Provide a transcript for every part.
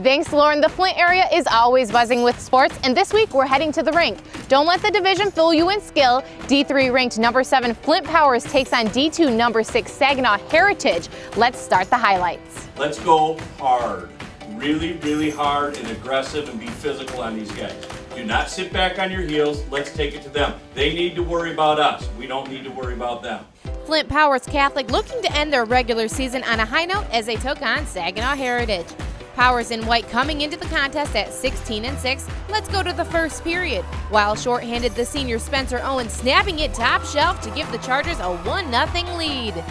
Thanks, Lauren. The Flint area is always buzzing with sports, and this week we're heading to the rink. Don't let the division fool you in skill. D3 ranked number 7 Flint Powers takes on D2 number 6 Saginaw Heritage. Let's start the highlights. Let's go hard. Really, really hard and aggressive and be physical on these guys. Do not sit back on your heels. Let's take it to them. They need to worry about us. We don't need to worry about them. Flint Powers Catholic looking to end their regular season on a high note as they took on Saginaw Heritage. Powers in white coming into the contest at 16-6. Let's go to the first period. While shorthanded, the senior Spencer Owen snapping it top shelf to give the Chargers a 1-0 lead.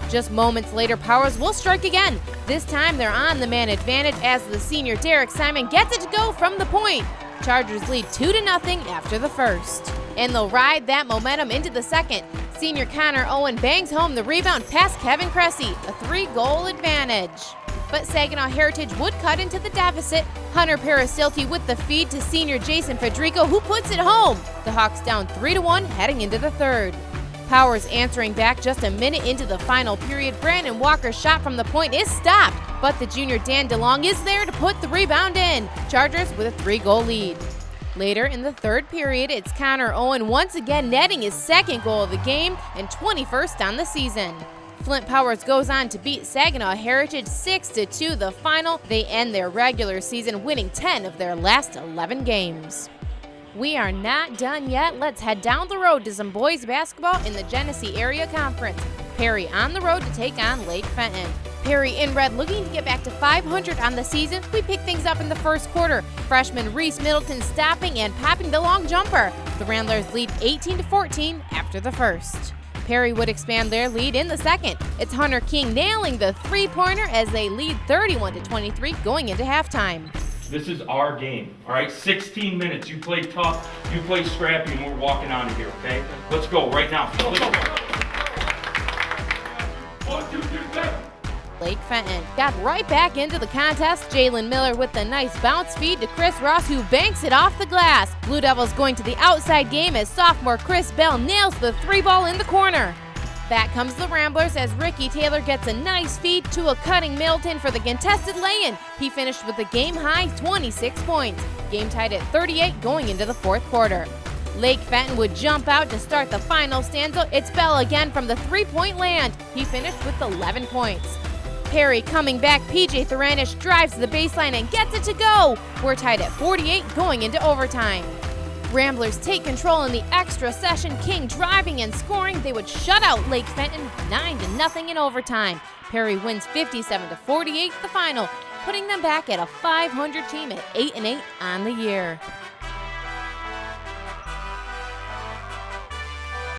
Just moments later, Powers will strike again. This time they're on the man advantage as the senior Derek Simon gets it to go from the point. Chargers lead 2-0 after the first. And they'll ride that momentum into the second. Senior Connor Owen bangs home the rebound past Kevin Cressy, a 3-goal advantage. But Saginaw Heritage would cut into the deficit. Hunter Parasilty with the feed to senior Jason Federico, who puts it home. The Hawks down 3-1 heading into the third. Powers answering back just a minute into the final period. Brandon Walker's shot from the point is stopped, but the junior Dan DeLong is there to put the rebound in. Chargers with a 3-goal lead. Later in the third period, it's Connor Owen once again netting his second goal of the game and 21st on the season. Flint Powers goes on to beat Saginaw Heritage 6-2 the final. They end their regular season winning 10 of their last 11 games. We are not done yet. Let's head down the road to some boys basketball in the Genesee Area Conference. Perry on the road to take on Lake Fenton. Perry in red looking to get back to 500 on the season. We pick things up in the first quarter. Freshman Reese Middleton stopping and popping the long jumper. The Ramblers lead 18-14 after the first. Perry would expand their lead in the second. It's Hunter King nailing the three-pointer as they lead 31-23 going into halftime. This is our game, all right? 16 minutes. You play tough, you play scrappy, and we're walking out of here, okay? Let's go right now. Let's go. 1, 2, 3, 7. Lake Fenton got right back into the contest. Jalen Miller with the nice bounce feed to Chris Ross, who banks it off the glass. Blue Devils going to the outside game as sophomore Chris Bell nails the 3-ball in the corner. Back comes the Ramblers as Ricky Taylor gets a nice feed to a cutting Middleton for the contested lay-in. He finished with a game-high 26 points. Game tied at 38 going into the fourth quarter. Lake Fenton would jump out to start the final stanza. It's Bell again from the three-point land. He finished with 11 points. Perry coming back, PJ Thoranish drives the baseline and gets it to go. We're tied at 48 going into overtime. Ramblers take control in the extra session. King driving and scoring. They would shut out Lake Fenton 9-0 in overtime. Perry wins 57-48 the final, putting them back at a 500 team at 8-8 on the year.